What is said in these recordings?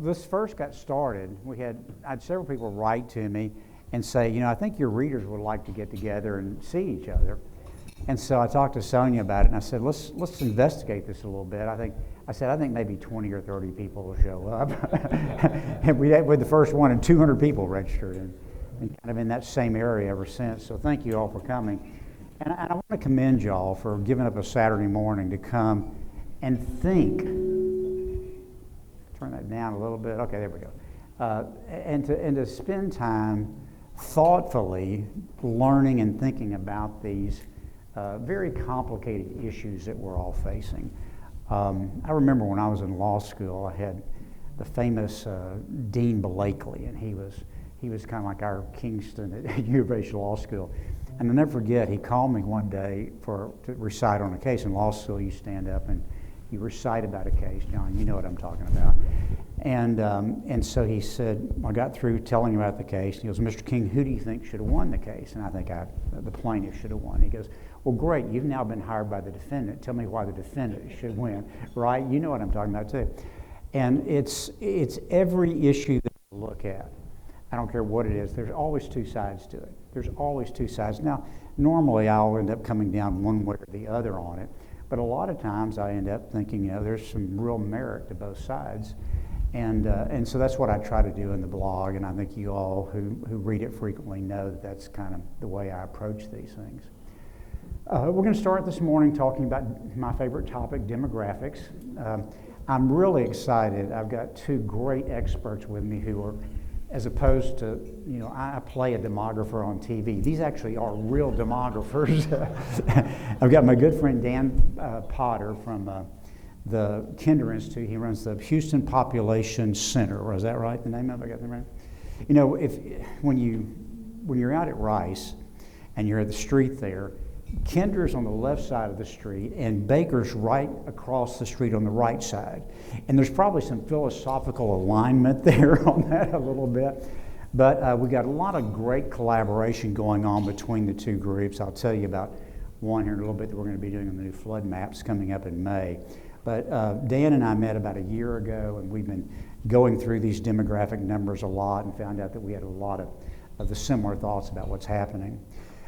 This first got started. I had several people write to me and say, I think your readers would like to get together and see each other. And so I talked to Sonia about it, and I said, let's investigate this a little bit. I think maybe 20 or 30 people will show up. And we had the first one, and 200 people registered, and kind of in that same area ever since. So thank you all for coming. And I want to commend y'all for giving up a Saturday morning to come and think. Turn that down a little bit. Okay, there we go. And to spend time thoughtfully learning and thinking about these very complicated issues that we're all facing. I remember when I was in law school, I had the famous Dean Blakely, and he was kind of like our Kingston at U of H Law School. And I'll never forget, he called me one day to recite on a case. In law school, you stand up and you recite about a case. John, you know what I'm talking about. And so he said, I got through telling him about the case, and he goes, Mr. King, who do you think should have won the case? And I think the plaintiff should have won. He goes, well, great, you've now been hired by the defendant. Tell me why the defendant should win, right? You know what I'm talking about, too. And it's every issue that you look at. I don't care what it is. There's always two sides to it. There's always two sides. Now, normally I'll end up coming down one way or the other on it, but a lot of times I end up thinking, there's some real merit to both sides. And so that's what I try to do in the blog, and I think you all who read it frequently know that that's kind of the way I approach these things. We're going to start this morning talking about my favorite topic, demographics. I'm really excited. I've got two great experts with me who are, as opposed to, I play a demographer on TV. These actually are real demographers. I've got my good friend Dan Potter from the Kinder Institute. He runs the Houston Population Center. Is that right? The name of it? I got that right? When you're out at Rice and you're at the street there, Kinder's on the left side of the street and Baker's right across the street on the right side. And there's probably some philosophical alignment there on that a little bit. But we got a lot of great collaboration going on between the two groups. I'll tell you about one here in a little bit that we're going to be doing on the new flood maps coming up in May. But Dan and I met about a year ago, and we've been going through these demographic numbers a lot and found out that we had a lot of the similar thoughts about what's happening.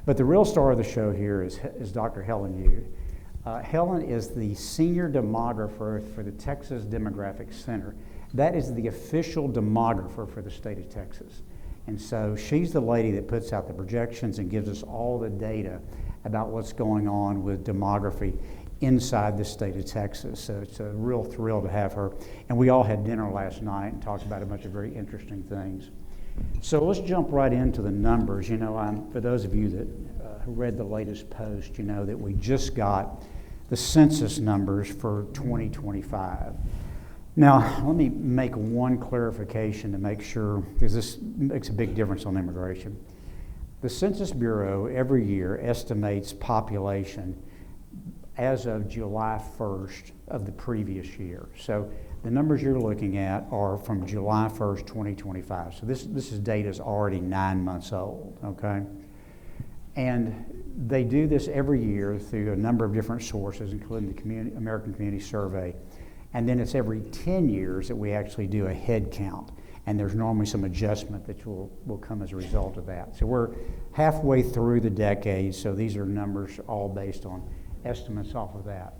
But the real star of the show here is Dr. Helen Yude. Helen is the senior demographer for the Texas Demographic Center. That is the official demographer for the state of Texas. And so she's the lady that puts out the projections and gives us all the data about what's going on with demography inside the state of Texas. So it's a real thrill to have her. And we all had dinner last night and talked about a bunch of very interesting things. So let's jump right into the numbers. For those of you that who read the latest post, you know that we just got the census numbers for 2025. Now, let me make one clarification to make sure, because this makes a big difference on immigration. The Census Bureau every year estimates population as of July 1st of the previous year. So the numbers you're looking at are from July 1st, 2025. So this is data is already 9 months old, okay? And they do this every year through a number of different sources, including the American Community Survey. And then it's every 10 years that we actually do a head count. And there's normally some adjustment that will come as a result of that. So we're halfway through the decade, so these are numbers all based on estimates off of that.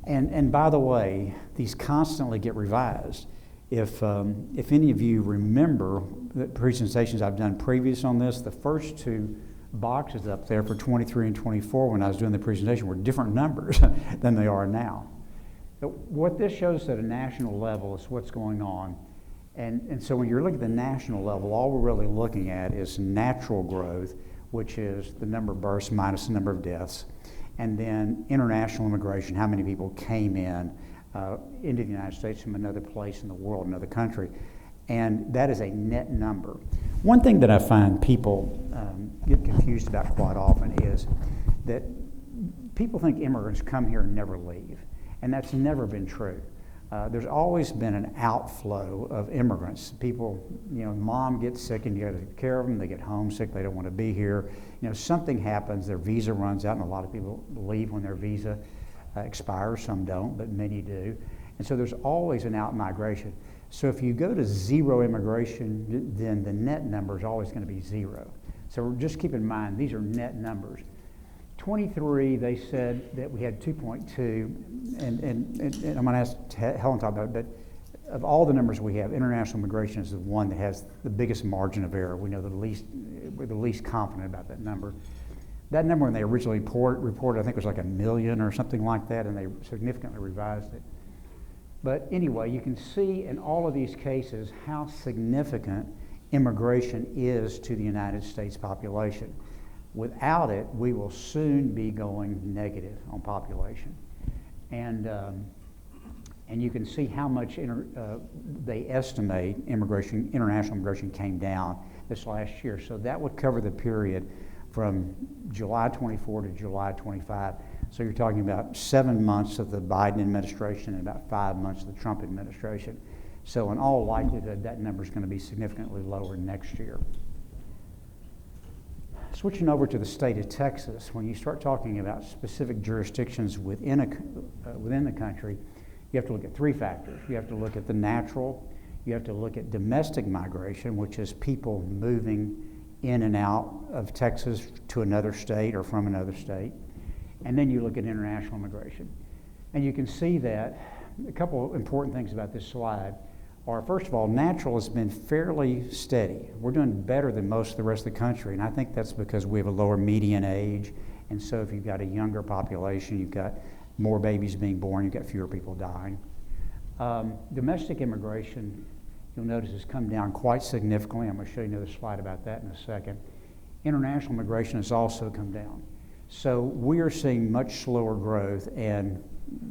And by the way, these constantly get revised. If any of you remember the presentations I've done previous on this, the first two boxes up there for 23 and 24 when I was doing the presentation were different numbers than they are now. But what this shows at a national level is what's going on. And so when you're looking at the national level, all we're really looking at is natural growth, which is the number of births minus the number of deaths. And then international immigration, how many people came into the United States from another place in the world, another country. And that is a net number. One thing that I find people get confused about quite often is that people think immigrants come here and never leave. And that's never been true. There's always been an outflow of immigrants. People, mom gets sick and you got to take care of them. They get homesick. They don't want to be here. Something happens. Their visa runs out, and a lot of people leave when their visa expires. Some don't, but many do. And so there's always an out migration. So if you go to zero immigration, then the net number is always going to be zero. So just keep in mind, these are net numbers. 23, they said that we had 2.2, and I'm going to ask Helen to talk about it, but of all the numbers we have, international immigration is the one that has the biggest margin of error. We know we're the least confident about that number. That number, when they originally reported, I think it was like 1 million or something like that, and they significantly revised it. But anyway, you can see in all of these cases how significant immigration is to the United States population. Without it, we will soon be going negative on population. And you can see how much they estimate international immigration came down this last year. So that would cover the period from July 24 to July 25. So you're talking about 7 months of the Biden administration and about 5 months of the Trump administration. So in all likelihood, that number is going to be significantly lower next year. Switching over to the state of Texas, when you start talking about specific jurisdictions within the country, you have to look at 3 factors. You have to look at the natural, you have to look at domestic migration, which is people moving in and out of Texas to another state or from another state, and then you look at international immigration. And you can see that a couple of important things about this slide are, first of all, natural has been fairly steady. We're doing better than most of the rest of the country, and I think that's because we have a lower median age, and so if you've got a younger population, you've got more babies being born, you've got fewer people dying. Domestic immigration, you'll notice, has come down quite significantly. I'm going to show you another slide about that in a second. International migration has also come down. So we are seeing much slower growth, and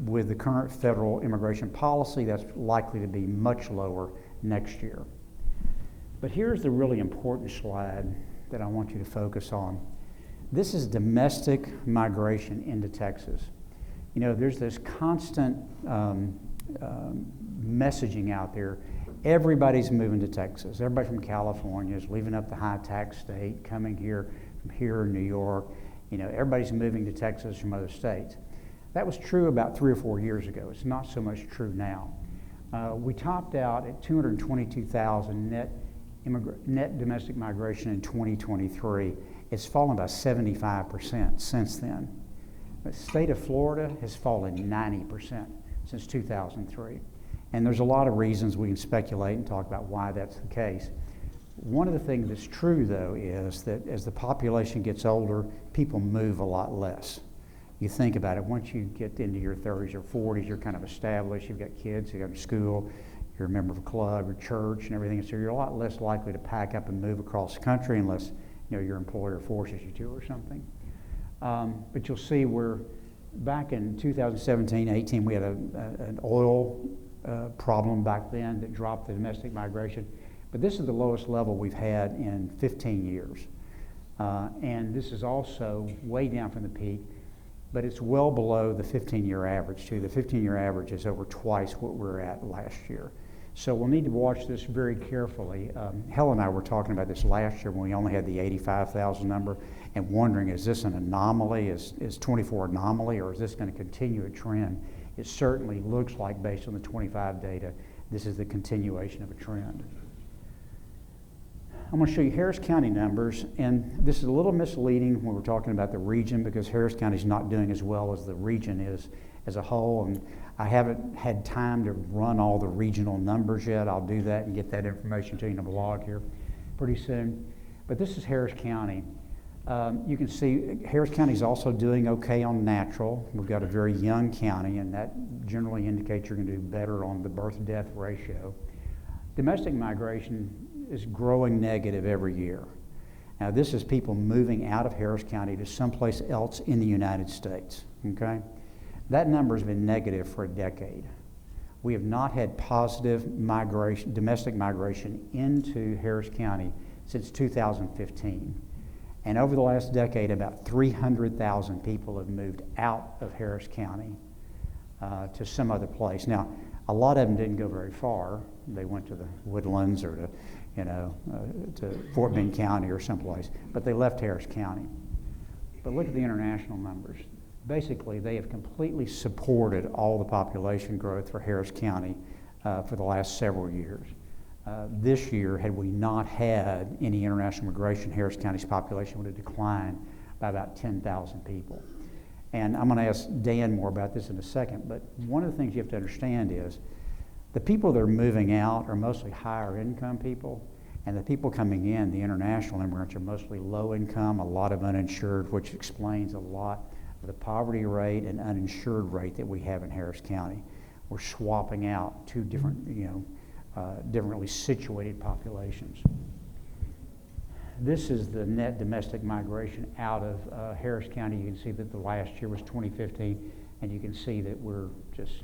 with the current federal immigration policy, that's likely to be much lower next year. But here's the really important slide that I want you to focus on. This is domestic migration into Texas. You know, there's this constant messaging out there. Everybody's moving to Texas. Everybody from California is leaving up the high tax state, coming here from here in New York. You know, everybody's moving to Texas from other states. That was true about 3 or 4 years ago. It's not so much true now. We topped out at 222,000 net domestic migration in 2023. It's fallen by 75% since then. The state of Florida has fallen 90% since 2003. And there's a lot of reasons we can speculate and talk about why that's the case. One of the things that's true, though, is that as the population gets older, people move a lot less. You think about it, once you get into your 30s or 40s, you're kind of established, you've got kids, you go to school, you're a member of a club or church and everything, so you're a lot less likely to pack up and move across the country unless your employer forces you to or something. But you'll see we're back in 2017-18, we had an oil problem back then that dropped the domestic migration. But this is the lowest level we've had in 15 years. And this is also way down from the peak, but it's well below the 15-year average too. The 15-year average is over twice what we were at last year. So we'll need to watch this very carefully. Helen and I were talking about this last year when we only had the 85,000 number and wondering, is this an anomaly? Is 24 anomaly, or is this going to continue a trend? It certainly looks like, based on the 25 data, this is the continuation of a trend. I'm going to show you Harris County numbers, and this is a little misleading when we're talking about the region because Harris County is not doing as well as the region is as a whole, and I haven't had time to run all the regional numbers yet. I'll do that and get that information to you in a blog here pretty soon. But this is Harris County. You can see Harris County is also doing okay on natural. We've got a very young county, and that generally indicates you're going to do better on the birth-death ratio. Domestic migration is growing negative every year. Now, this is people moving out of Harris County to someplace else in the United States, okay? That number has been negative for a decade. We have not had positive migration, domestic migration into Harris County since 2015. And over the last decade, about 300,000 people have moved out of Harris County to some other place. Now, a lot of them didn't go very far. They went to the Woodlands or to Fort Bend County or someplace, but they left Harris County. But look at the international numbers. Basically, they have completely supported all the population growth for Harris County for the last several years. This year, had we not had any international migration, Harris County's population would have declined by about 10,000 people. And I'm going to ask Dan more about this in a second, but one of the things you have to understand is the people that are moving out are mostly higher income people, and the people coming in, the international immigrants, are mostly low income, a lot of uninsured, which explains a lot of the poverty rate and uninsured rate that we have in Harris County. We're swapping out two different, differently situated populations. This is the net domestic migration out of Harris County. You can see that the last year was 2015, and you can see that we're just,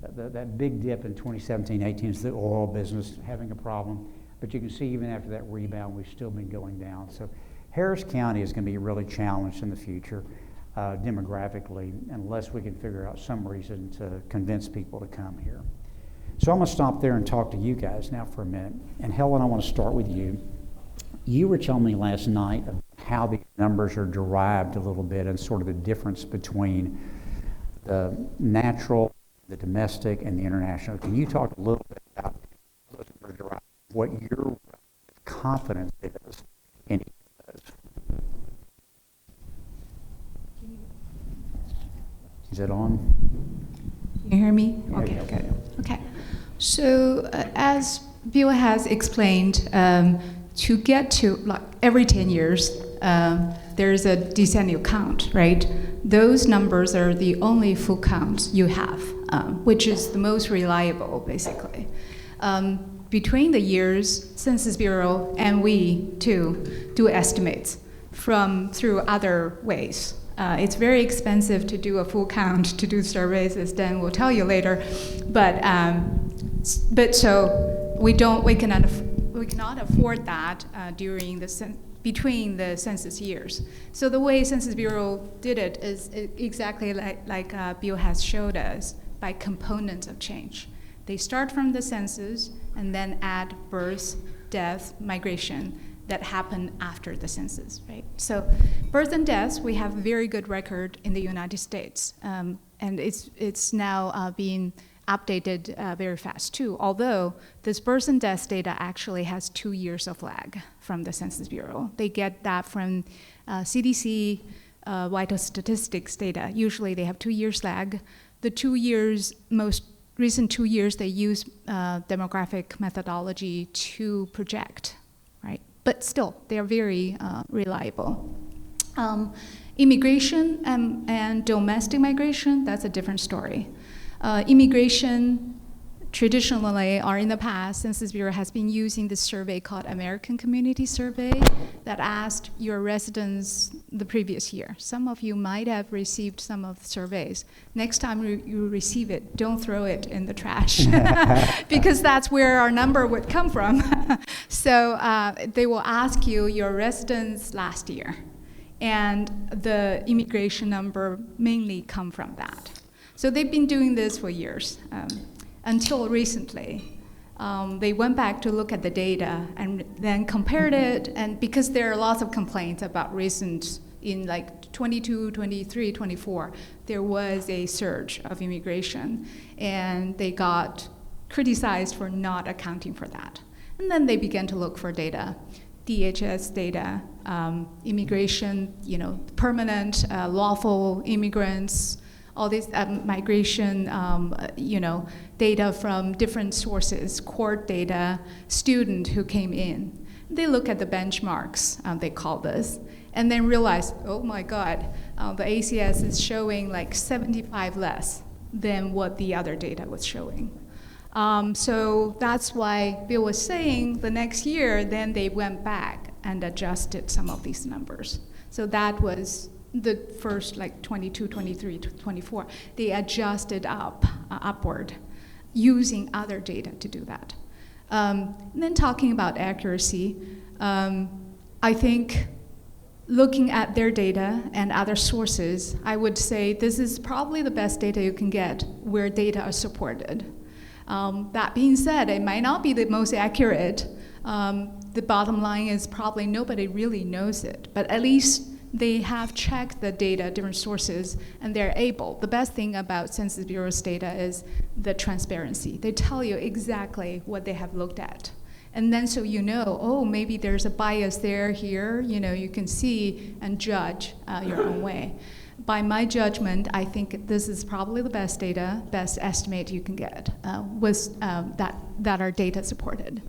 that big dip in 2017-18 is the oil business having a problem. But you can see even after that rebound, we've still been going down. So Harris County is going to be really challenged in the future demographically, unless we can figure out some reason to convince people to come here. So I'm going to stop there and talk to you guys now for a minute. And Helen, I want to start with you. You were telling me last night about how these numbers are derived a little bit and sort of the difference between the natural, the domestic, and the international. Can you talk a little bit about those numbers derived, what your confidence is in each of those? Is it on? Can you hear me? Yeah, Okay, yeah. good. Okay. So as Bill has explained, to get to like every 10 years, there's a decennial count, right? Those numbers are the only full counts you have, which is the most reliable, basically. Between the years, Census Bureau and we too do estimates through other ways. It's very expensive to do a full count, to do surveys, as Dan will tell you later. But so we cannot afford that between the census years. So the way Census Bureau did it is exactly like Bill has showed us, by components of change. They start from the census and then add birth, death, migration that happen after the census, right? So birth and deaths, we have a very good record in the United States. And it's now being updated very fast too, although this birth and death data actually has 2 years of lag from the Census Bureau. They get that from CDC vital statistics data. Usually they have 2 years lag. The 2 years, most recent 2 years, they use demographic methodology to project, right? But still, they are very reliable. Immigration and domestic migration, that's a different story. Immigration traditionally, or in the past, Census Bureau has been using this survey called American Community Survey that asked your residents the previous year. Some of you might have received some of the surveys. Next time you receive it, don't throw it in the trash because that's where our number would come from. So they will ask you your residents last year, and the immigration number mainly come from that. So they've been doing this for years. Until recently, they went back to look at the data and then compared it, and because there are lots of complaints about recent, in like 22, 23, 24, there was a surge of immigration, and they got criticized for not accounting for that. And then they began to look for data, DHS data, immigration, permanent, lawful immigrants, all these migration, data from different sources, court data, student who came in. They look at the benchmarks, they call this, and then realize, oh my God, the ACS is showing like 75 less than what the other data was showing. So that's why Bill was saying the next year, then they went back and adjusted some of these numbers. So that was the first like 22, 23, 24, they adjusted upward using other data to do that. And then talking about accuracy, I think looking at their data and other sources, I would say this is probably the best data you can get where data are supported. That being said, it might not be the most accurate. The bottom line is probably nobody really knows it, but at least they have checked the data, different sources, and they're able. The best thing about Census Bureau's data is the transparency. They tell you exactly what they have looked at. And then so you know, oh, maybe there's a bias there, here, you can see and judge your own way. By my judgment, I think this is probably the best data, best estimate you can get that are data supported.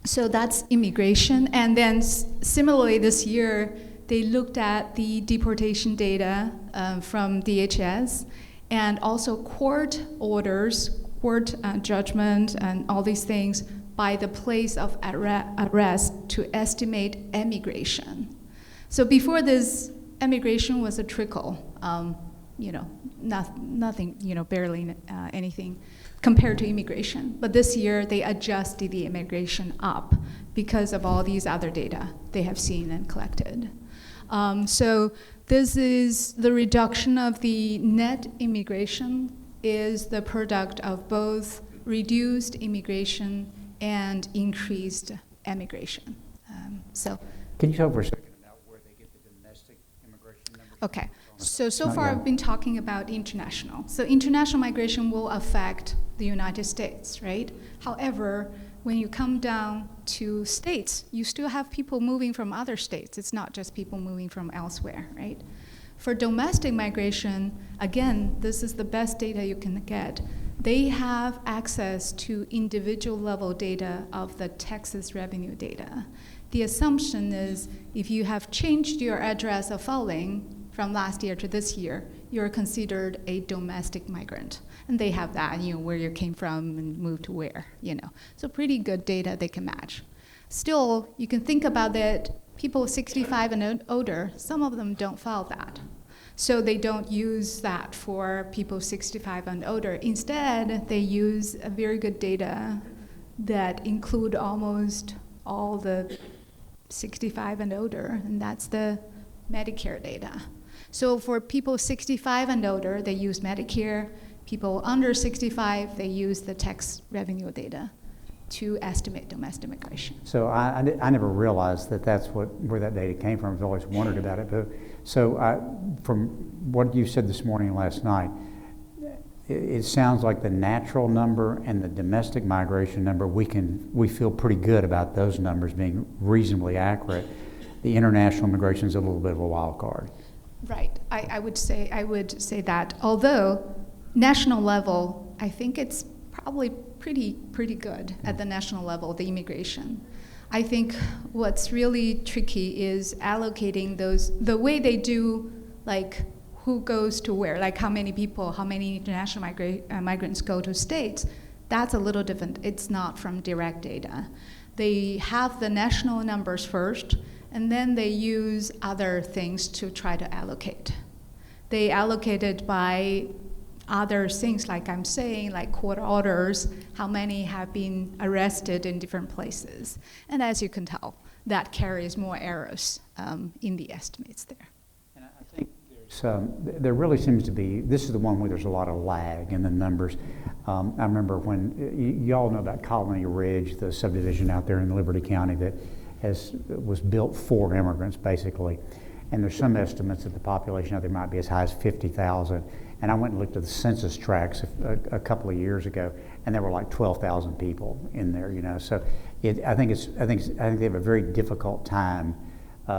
So that's immigration. And then similarly this year, they looked at the deportation data from DHS and also court orders, court judgment, and all these things by the place of arrest to estimate emigration. So before this, emigration was a trickle, nothing, barely anything compared to immigration. But this year, they adjusted the immigration up because of all these other data they have seen and collected. So this is the reduction of the net immigration is the product of both reduced immigration and increased emigration. Can you talk for a second about where they get the domestic immigration numbers? Okay, so far I've been talking about international. So international migration will affect the United States, right? However, when you come down to states, you still have people moving from other states. It's not just people moving from elsewhere, right? For domestic migration, again, this is the best data you can get. They have access to individual level data of the Texas revenue data. The assumption is if you have changed your address of filing from last year to this year, you're considered a domestic migrant. And they have that, where you came from and moved to where, So pretty good data they can match. Still, you can think about that, people 65 and older, some of them don't file that. So they don't use that for people 65 and older. Instead, they use a very good data that include almost all the 65 and older, and that's the Medicare data. So for people 65 and older, they use Medicare. People under 65, they use the tax revenue data to estimate domestic migration. So I never realized that that's where that data came from. I've always wondered about it. But from what you said this morning and last night, it sounds like the natural number and the domestic migration number, we feel pretty good about those numbers being reasonably accurate. The international migration is a little bit of a wild card. Right. I would say that. Although national level, I think it's probably pretty good at the national level, the immigration. I think what's really tricky is allocating those, the way they do, like who goes to where, like how many people, how many international migrants go to states, that's a little different. It's not from direct data. They have the national numbers first, and then they use other things to try to allocate. They allocate it by other things, like I'm saying, like court orders, how many have been arrested in different places. And as you can tell, that carries more errors in the estimates there. And I think there really seems to be, this is the one where there's a lot of lag in the numbers. I remember when, you all know about Colony Ridge, the subdivision out there in Liberty County that was built for immigrants, basically. And there's some estimates that the population out there might be as high as 50,000. And I went and looked at the census tracts a couple of years ago, and there were like 12,000 people in there. So I think they have a very difficult time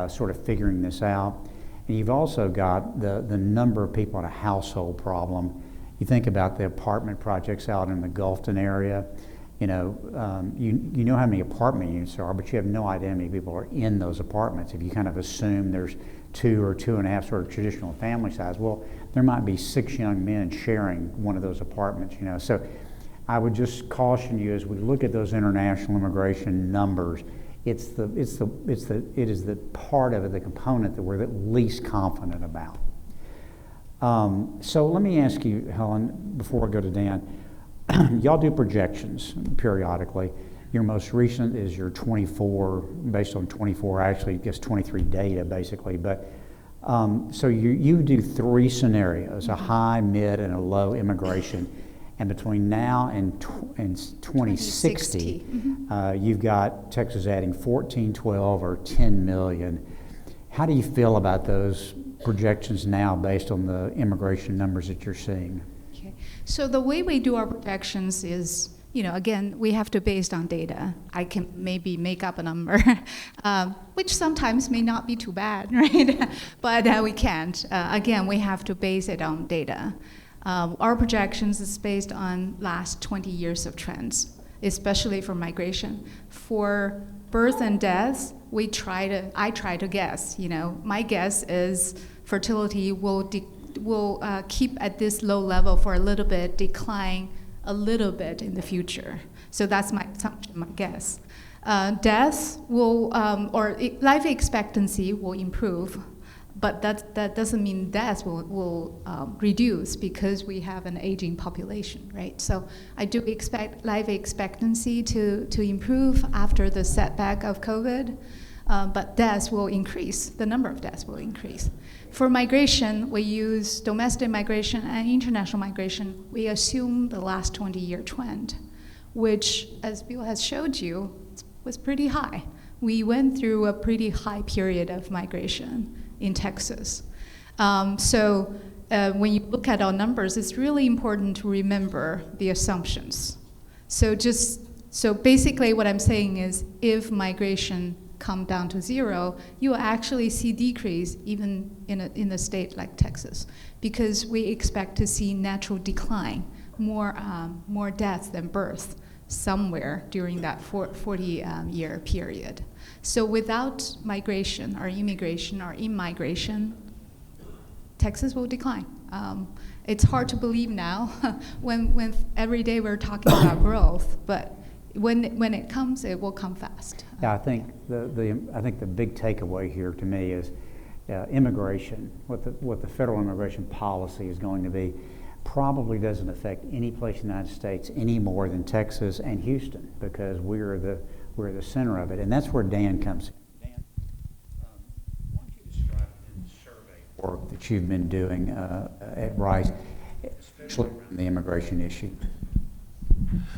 sort of figuring this out. And you've also got the number of people in a household problem. You think about the apartment projects out in the Gulfton area. You know how many apartment units there are, but you have no idea how many people are in those apartments. If you kind of assume there's 2 or 2.5 sort of traditional family size, well, there might be 6 young men sharing one of those apartments. So I would just caution you as we look at those international immigration numbers. It is the part of it, the component that we're the least confident about. So let me ask you, Helen, before I go to Dan. Y'all do projections periodically. Your most recent is your 24, based on 24, actually, I guess 23 data, basically. But so you do 3 scenarios, a high, mid, and a low immigration. And between now and 2060, you've got Texas adding 14, 12, or 10 million. How do you feel about those projections now based on the immigration numbers that you're seeing? Okay. So the way we do our projections is, again, we have to based on data. I can maybe make up a number, which sometimes may not be too bad, right? But we can't. Again, we have to base it on data. Our projections is based on last 20 years of trends, especially for migration. For birth and deaths, I try to guess. My guess is fertility will keep at this low level for a little bit, decline a little bit in the future. So that's my assumption, my guess. Deaths will, life expectancy will improve, but that doesn't mean deaths will reduce because we have an aging population, right? So I do expect life expectancy to improve after the setback of COVID, but deaths will increase, the number of deaths will increase. For migration, we use domestic migration and international migration. We assume the last 20-year trend, which, as Bill has showed you, was pretty high. We went through a pretty high period of migration in Texas. So when you look at our numbers, it's really important to remember the assumptions. So basically what I'm saying is if migration come down to zero, you will actually see decrease even in a state like Texas, because we expect to see natural decline, more deaths than birth somewhere during that 40-year period. So without migration or immigration or immigration, Texas will decline. It's hard to believe now when every day we're talking about growth, but when it comes, it will come fast. Yeah, I think the big takeaway here to me is immigration. What the federal immigration policy is going to be probably doesn't affect any place in the United States any more than Texas and Houston, because we're the center of it, and that's where Dan comes in. Dan, why don't you describe the survey work that you've been doing at Rice, especially around the immigration issue?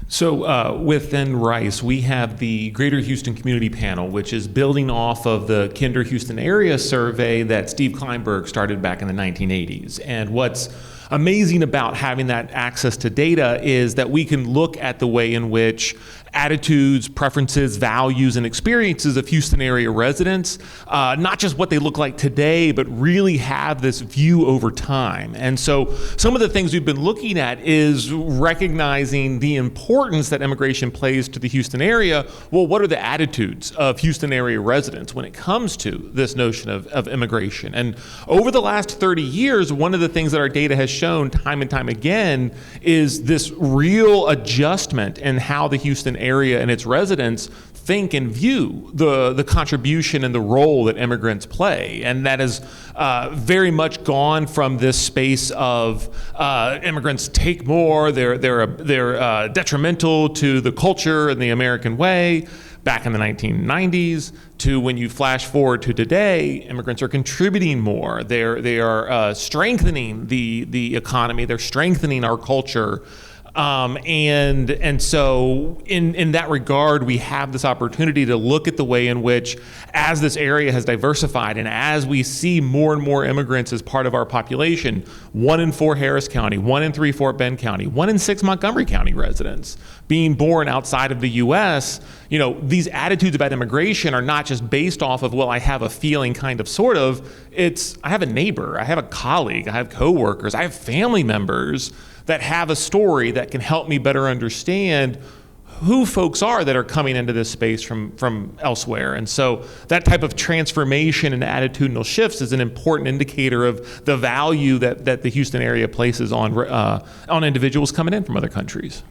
So within Rice, we have the Greater Houston Community Panel, which is building off of the Kinder Houston Area Survey that Steve Kleinberg started back in the 1980s. And what's amazing about having that access to data is that we can look at the way in which attitudes, preferences, values, and experiences of Houston area residents, not just what they look like today, but really have this view over time. And so some of the things we've been looking at is recognizing the importance that immigration plays to the Houston area. Well, what are the attitudes of Houston area residents when it comes to this notion of immigration? And over the last 30 years, one of the things that our data has shown time and time again is this real adjustment in how the Houston area and its residents think and view the contribution and the role that immigrants play. And that has very much gone from this space of immigrants take more, they're detrimental to the culture and the American way back in the 1990s, to when you flash forward to today, immigrants are contributing more. They are strengthening the economy, they're strengthening our culture. And so in that regard, we have this opportunity to look at the way in which, as this area has diversified and as we see more and more immigrants as part of our population, 1 in 4 Harris County, 1 in 3 Fort Bend County, 1 in 6 Montgomery County residents being born outside of the U.S., these attitudes about immigration are not just based off of, well, I have a feeling kind of, sort of. It's, I have a neighbor, I have a colleague, I have coworkers, I have family members that have a story that can help me better understand who folks are that are coming into this space from elsewhere. And so that type of transformation and attitudinal shifts is an important indicator of the value that the Houston area places on individuals coming in from other countries.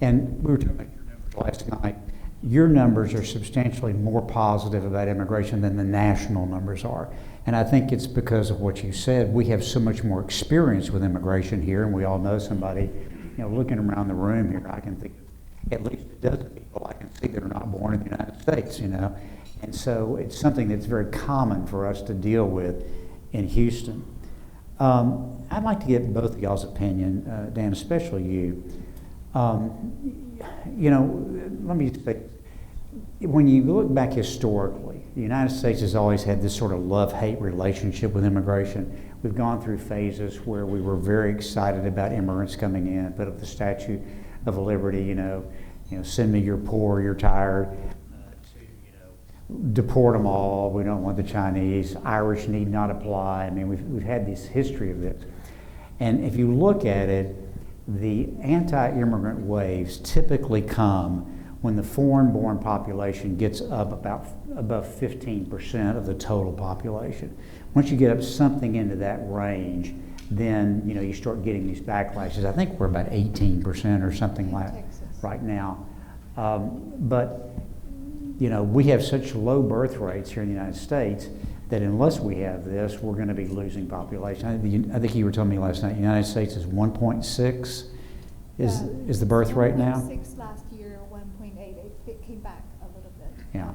And we were talking about your numbers last night. Your numbers are substantially more positive about immigration than the national numbers are. And I think it's because of what you said. We have so much more experience with immigration here, and we all know somebody, looking around the room here, I can think of at least a dozen people I can see that are not born in the United States, And so it's something that's very common for us to deal with in Houston. I'd like to get both of y'all's opinion, Dan, especially you. Let me say, when you look back historically, the United States has always had this sort of love-hate relationship with immigration. We've gone through phases where we were very excited about immigrants coming in, put up the Statue of Liberty, send me your poor, you're tired, deport them all, we don't want the Chinese, Irish need not apply. I mean, we've had this history of this. And if you look at it, the anti-immigrant waves typically come when the foreign-born population gets up about above 15% of the total population. Once you get up something into that range, then you start getting these backlashes. I think we're about 18% or something like right now. But we have such low birth rates here in the United States that unless we have this, we're going to be losing population. I think you were telling me last night, the United States is 1.6 is the birth rate now? 1.6 last year, 1.8. It came back a little bit. Yeah.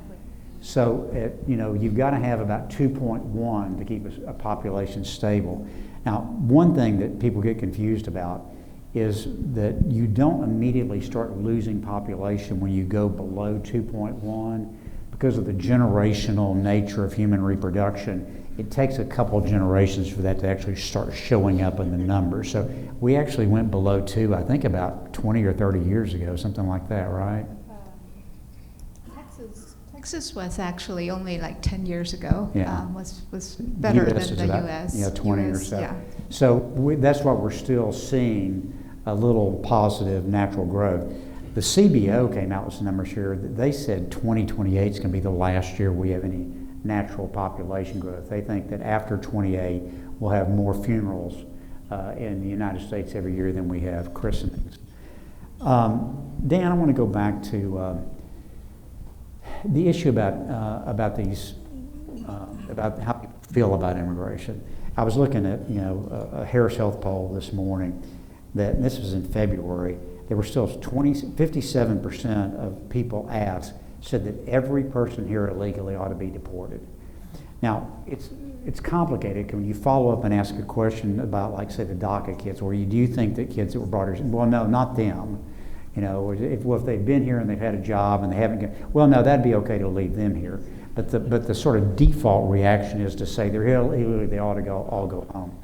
So, you've got to have about 2.1 to keep a population stable. Now, one thing that people get confused about is that you don't immediately start losing population when you go below 2.1 because of the generational nature of human reproduction. It takes a couple generations for that to actually start showing up in the numbers. So we actually went below 2, I think about 20 or 30 years ago, something like that, right? Texas was actually only like 10 years ago. Yeah. Was better US than is the about, U.S. 20 US, or so. Yeah. So that's what we're still seeing, a little positive natural growth. The CBO came out with some numbers here. They said 2028 is going to be the last year we have any natural population growth. They think that after 28, we'll have more funerals in the United States every year than we have christenings. Dan, I want to go back to the issue about these, about how people feel about immigration. I was looking at a Harris Health poll this morning that, and this was in February, there were still 57% of people asked said that every person here illegally ought to be deported. Now, it's complicated when you follow up and ask a question about, like, say, the DACA kids, or do you think that kids that were brought here, well, no, not them. If they've been here and they've had a job and they haven't, well, no, that'd be okay to leave them here. But the sort of default reaction is to say they're here illegally, they ought to all go home.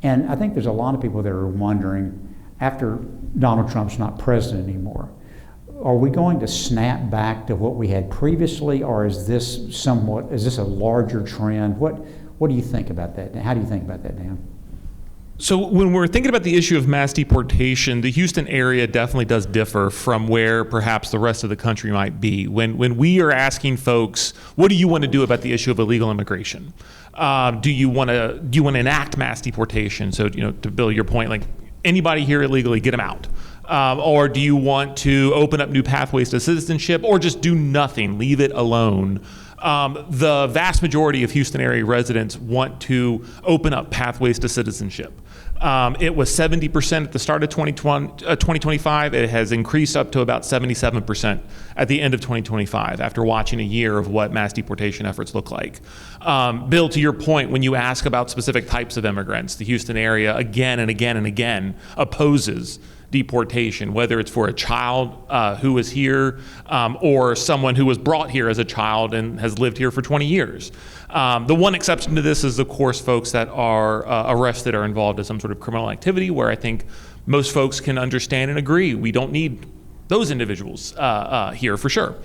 And I think there's a lot of people that are wondering, after Donald Trump's not president anymore, are we going to snap back to what we had previously, or is this a larger trend? What do you think about that? How do you think about that, Dan? So when we're thinking about the issue of mass deportation, the Houston area definitely does differ from where perhaps the rest of the country might be. When we are asking folks, what do you want to do about the issue of illegal immigration? Do you want to enact mass deportation? So, to Bill, your point, like, anybody here illegally, get them out. Or do you want to open up new pathways to citizenship, or just do nothing, leave it alone? The vast majority of Houston area residents want to open up pathways to citizenship. It was 70% at the start of 2025. It has increased up to about 77% at the end of 2025 after watching a year of what mass deportation efforts look like. Bill, to your point, when you ask about specific types of immigrants, the Houston area again and again and again opposes deportation, whether it's for a child who is here or someone who was brought here as a child and has lived here for 20 years. The one exception to this is, of course, folks that are arrested or involved in some sort of criminal activity, where I think most folks can understand and agree we don't need those individuals here for sure.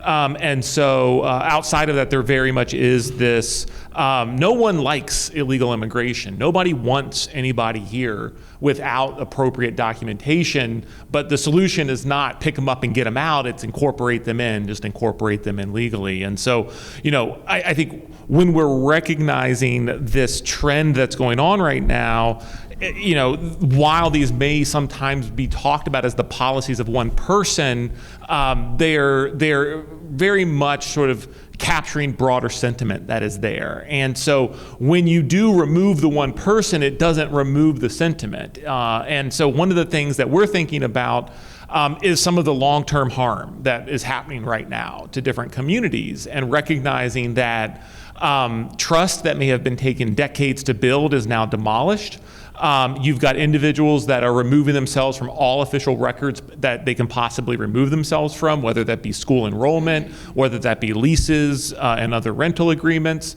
And so outside of that, there very much is this, no one likes illegal immigration. Nobody wants anybody here without appropriate documentation, but the solution is not pick them up and get them out, it's incorporate them in, just incorporate them in legally. And so, I think when we're recognizing this trend that's going on right now, while these may sometimes be talked about as the policies of one person, they're very much sort of capturing broader sentiment that is there. And so when you do remove the one person, it doesn't remove the sentiment. And so one of the things that we're thinking about is some of the long-term harm that is happening right now to different communities, and recognizing that trust that may have been taken decades to build is now demolished. You've got individuals that are removing themselves from all official records that they can possibly remove themselves from, whether that be school enrollment, whether that be leases and other rental agreements.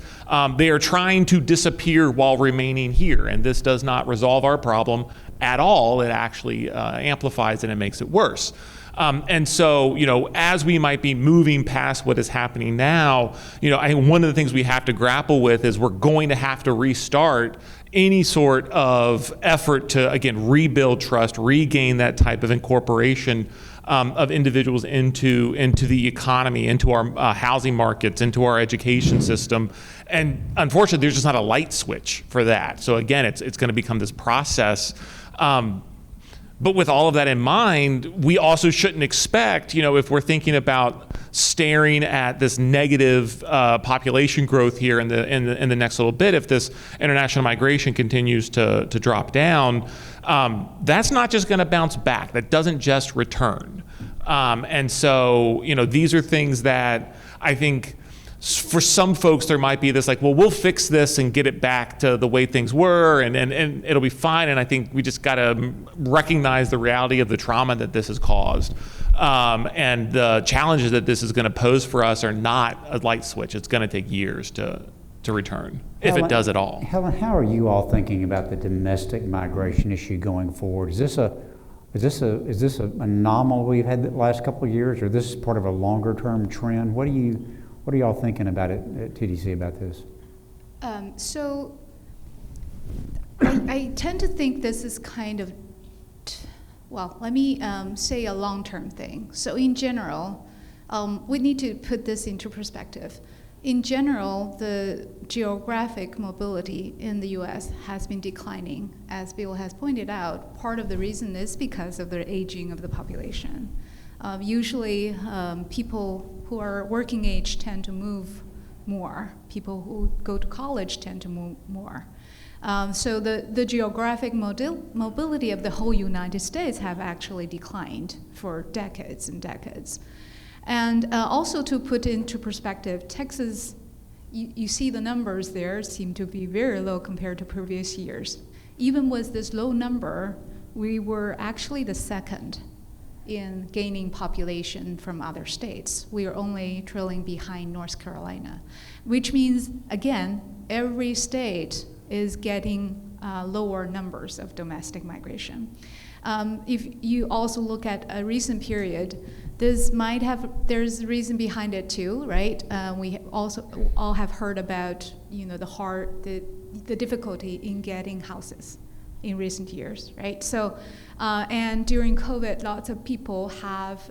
They are trying to disappear while remaining here, and this does not resolve our problem at all. It actually amplifies it and makes it worse. And so, as we might be moving past what is happening now, I think one of the things we have to grapple with is we're going to have to restart any sort of effort to, again, rebuild trust, regain that type of incorporation of individuals into the economy, into our housing markets, into our education system. And unfortunately, there's just not a light switch for that. So again, it's going to become this process. But with all of that in mind, we also shouldn't expect, if we're thinking about staring at this negative population growth here in the next little bit, if this international migration continues to drop down, that's not just going to bounce back. That doesn't just return. And so, these are things that I think for some folks, there might be this like, well, we'll fix this and get it back to the way things were, and it'll be fine. And I think we just got to recognize the reality of the trauma that this has caused. And the challenges that this is going to pose for us are not a light switch. It's going to take years to return, if it does at all. Helen, how are you all thinking about the domestic migration issue going forward? Is this an anomaly we've had the last couple of years, or this is part of a longer term trend? What are y'all thinking about it at TDC about this? So I tend to think this is kind of, let me say a long-term thing. So in general, we need to put this into perspective. In general, the geographic mobility in the US has been declining. As Bill has pointed out, part of the reason is because of the aging of the population. Usually, people who are working age tend to move more. People who go to college tend to move more. So the geographic mobility of the whole United States have actually declined for decades and decades. And also to put into perspective, Texas, you see the numbers there seem to be very low compared to previous years. Even with this low number, we were actually the second in gaining population from other states. We are only trailing behind North Carolina, which means, again, every state is getting lower numbers of domestic migration. If you also look at a recent period, there's a reason behind it too, right? We also all have heard about, the difficulty in getting houses in recent years, right? So, and during COVID, lots of people have,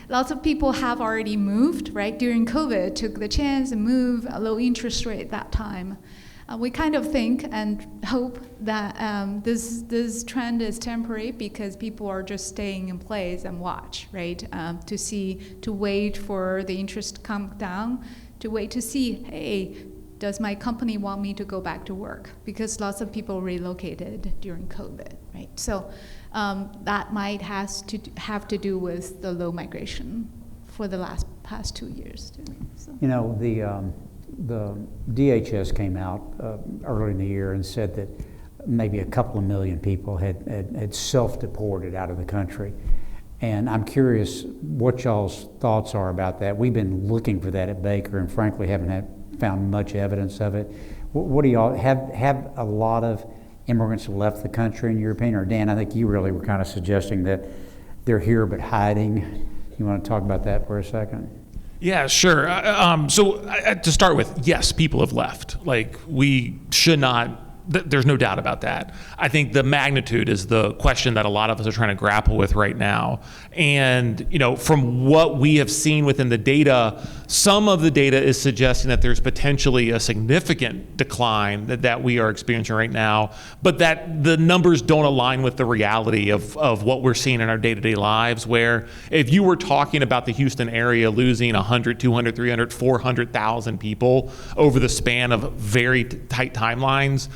lots of people have already moved, right? During COVID, took the chance and moved, a low interest rate at that time. We kind of think and hope that this trend is temporary because people are just staying in place and watch, right? To wait for the interest to come down, to wait to see, hey, does my company want me to go back to work? Because lots of people relocated during COVID, right? So that might have to do with the low migration for the past 2 years too. So. The DHS came out earlier in the year and said that maybe a couple of million people had self-deported out of the country. And I'm curious what y'all's thoughts are about that. We've been looking for that at Baker and frankly haven't found much evidence of it. What do y'all, have a lot of immigrants left the country in your opinion? Or Dan, I think you really were kind of suggesting that they're here but hiding. You want to talk about that for a second? Yeah, sure. So to start with, yes, people have left. Like, we should not, there's no doubt about that. I think the magnitude is the question that a lot of us are trying to grapple with right now. And, from what we have seen within the data, some of the data is suggesting that there's potentially a significant decline that we are experiencing right now, but that the numbers don't align with the reality of what we're seeing in our day-to-day lives, where if you were talking about the Houston area losing 100, 200, 300, 400,000 people over the span of very tight timelines,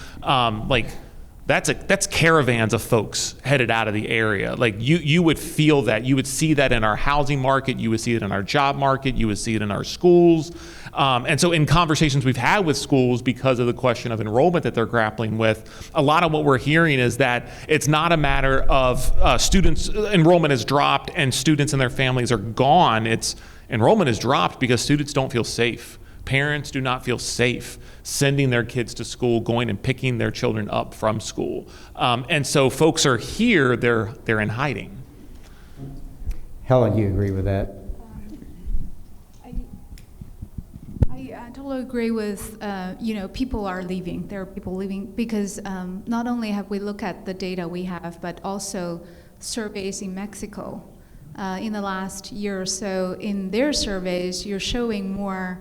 that's caravans of folks headed out of the area. Like you would feel that. You would see that in our housing market. You would see it in our job market. You would see it in our schools. And so in conversations we've had with schools, because of the question of enrollment that they're grappling with, a lot of what we're hearing is that it's not a matter of students, enrollment has dropped and students and their families are gone. It's enrollment has dropped because students don't feel safe. Parents do not feel safe sending their kids to school, going and picking their children up from school. And so folks are here, they're in hiding. Helen, you agree with that? I totally agree with, people are leaving. There are people leaving because not only have we looked at the data we have, but also surveys in Mexico in the last year or so. In their surveys, you're showing more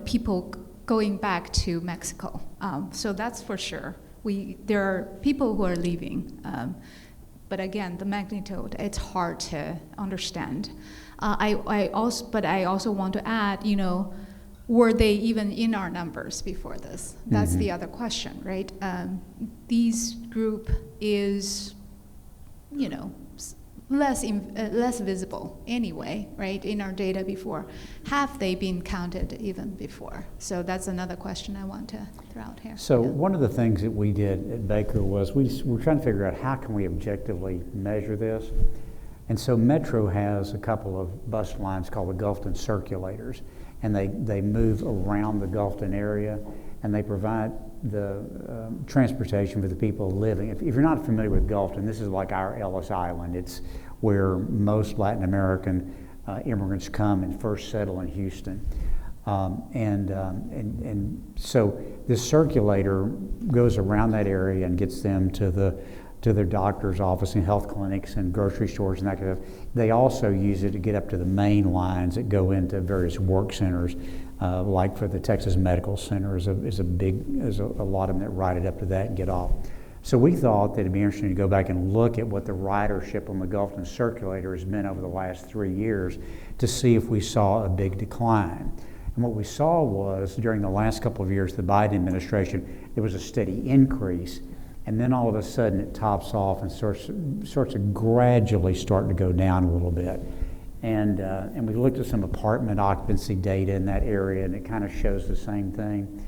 people going back to Mexico. So that's for sure. There are people who are leaving. But again, the magnitude, it's hard to understand. I also want to add, were they even in our numbers before this? That's the other question, right? This group is, less visible anyway, right, in our data before. Have they been counted even before? So that's another question I want to throw out here. So one of the things that we did at Baker was we were trying to figure out how can we objectively measure this. And so Metro has a couple of bus lines called the Gulfton Circulators, and they move around the Gulfton area, and they provide the transportation for the people living. If you're not familiar with Gulfton, this is like our Ellis Island. It's where most Latin American immigrants come and first settle in Houston. And so this circulator goes around that area and gets them to their doctor's office and health clinics and grocery stores and that kind of stuff. They also use it to get up to the main lines that go into various work centers, like for the Texas Medical Center is a lot of them that ride it up to that and get off. So we thought that it'd be interesting to go back and look at what the ridership on the Gulfton Circulator has been over the last 3 years to see if we saw a big decline. And what we saw was during the last couple of years, the Biden administration, there was a steady increase. And then all of a sudden it tops off and starts to gradually start to go down a little bit. And we looked at some apartment occupancy data in that area, and it kind of shows the same thing.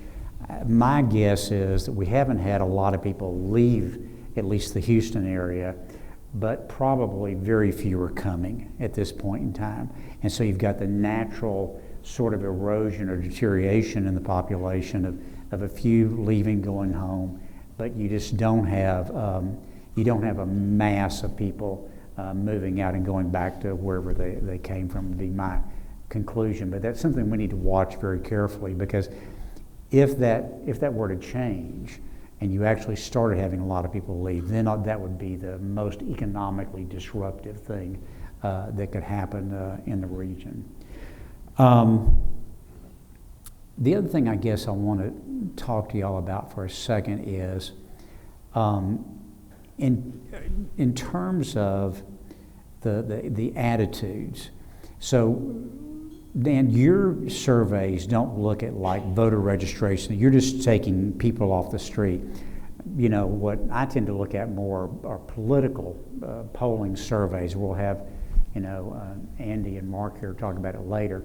My guess is that we haven't had a lot of people leave at least the Houston area, but probably very few are coming at this point in time. And so you've got the natural sort of erosion or deterioration in the population of a few leaving, going home, but you just don't have a mass of people moving out and going back to wherever they came from, would be my conclusion. But that's something we need to watch very carefully, because if that were to change and you actually started having a lot of people leave, then that would be the most economically disruptive thing that could happen in the region. The other thing I guess I want to talk to y'all about for a second is in terms of the attitudes. So Dan, your surveys don't look at like voter registration. You're just taking people off the street. What I tend to look at more are political polling surveys. We'll have, Andy and Mark here talk about it later.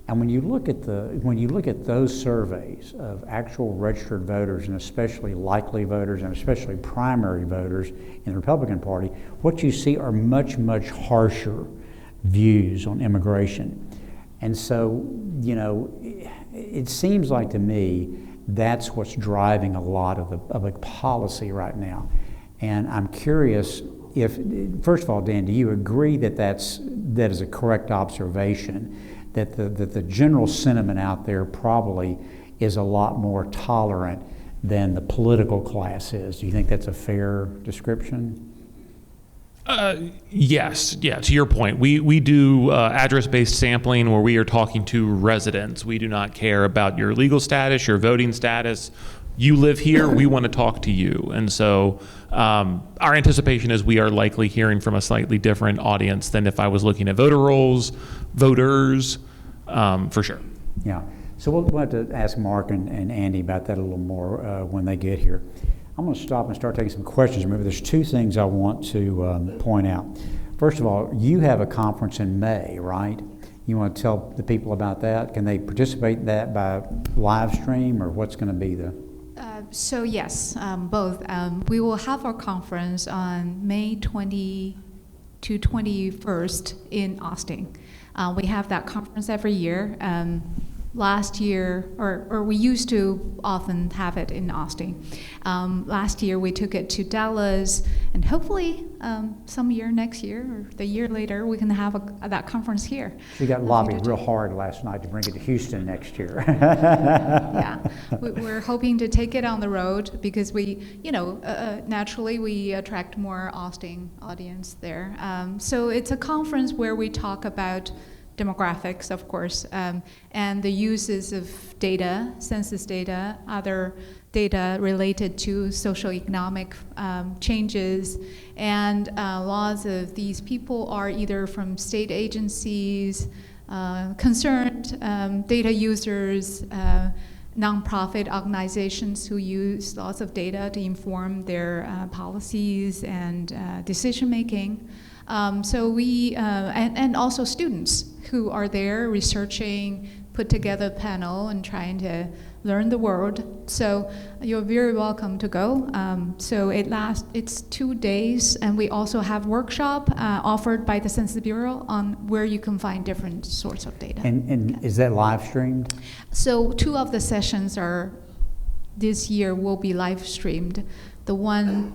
And when you look at those surveys of actual registered voters, and especially likely voters, and especially primary voters in the Republican Party, what you see are much, much harsher views on immigration. And so, it seems like to me that's what's driving a lot of the public policy right now. And I'm curious if, first of all, Dan, do you agree that that is a correct observation, that the general sentiment out there probably is a lot more tolerant than the political class is? Do you think that's a fair description? Yes. Yeah, to your point, we do address-based sampling where we are talking to residents. We do not care about your legal status, your voting status. You live here, we want to talk to you. And so our anticipation is we are likely hearing from a slightly different audience than if I was looking at voter rolls, voters, for sure. Yeah. So we'll have to ask Mark and Andy about that a little more when they get here. I'm going to stop and start taking some questions. Remember, there's two things I want to point out. First of all, you have a conference in May, right? You want to tell the people about that? Can they participate in that by live stream, or what's going to be the... So yes, both. We will have our conference on May 20 to 21st in Austin. We have that conference every year. Last year, or we used to often have it in Austin. Last year we took it to Dallas, and hopefully some year next year or the year later we can have that conference here. You got lobbied real hard last night to bring it to Houston next year. Yeah, we're hoping to take it on the road because we, naturally we attract more Austin audience there. So it's a conference where we talk about demographics, of course, and the uses of data, census data, other data related to socioeconomic changes, and lots of these people are either from state agencies, concerned data users, nonprofit organizations who use lots of data to inform their policies and decision making. So we, and also students who are there researching, put together a panel and trying to learn the world. So you're very welcome to go. So it's 2 days, and we also have workshop offered by the Census Bureau on where you can find different sorts of data. And is that live streamed? So 2 of the sessions this year will be live streamed. The one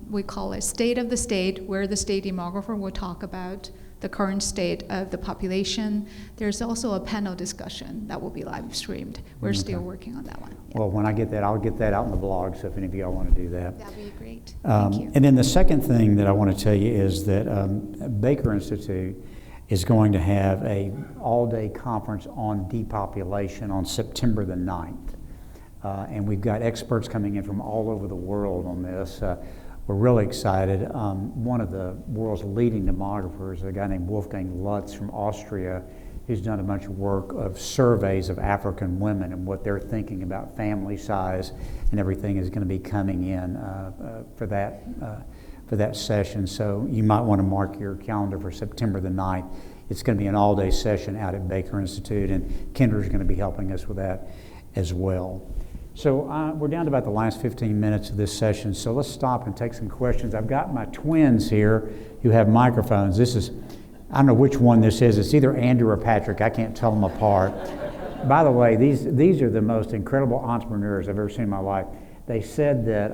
we call it State of the State, where the state demographer will talk about the current state of the population. There's also a panel discussion that will be live streamed. We're still working on that one. Yeah. Well, when I get that, I'll get that out in the blog, so if any of y'all want to do that. That'd be great. Thank you. And then the second thing that I want to tell you is that Baker Institute is going to have a all-day conference on depopulation on September the 9th. And we've got experts coming in from all over the world on this. We're really excited. One of the world's leading demographers, a guy named Wolfgang Lutz from Austria, who's done a bunch of work of surveys of African women and what they're thinking about family size and everything, is going to be coming in for that session. So you might want to mark your calendar for September the 9th. It's going to be an all-day session out at Baker Institute, and Kendra's going to be helping us with that as well. So we're down to about the last 15 minutes of this session, so let's stop and take some questions. I've got my twins here who have microphones. I don't know which one this is. It's either Andrew or Patrick. I can't tell them apart. By the way, these are the most incredible entrepreneurs I've ever seen in my life. They said that,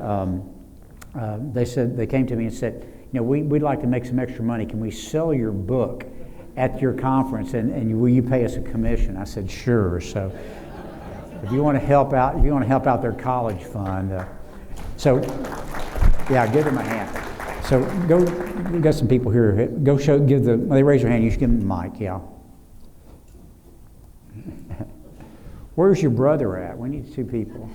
they came to me and said, we'd like to make some extra money. Can we sell your book at your conference, and will you pay us a commission? I said, sure. So if you want to help out their college fund, give them a hand. So we've got some people here. They raise their hand. You should give them the mic. Yeah. Where's your brother at? We need 2 people.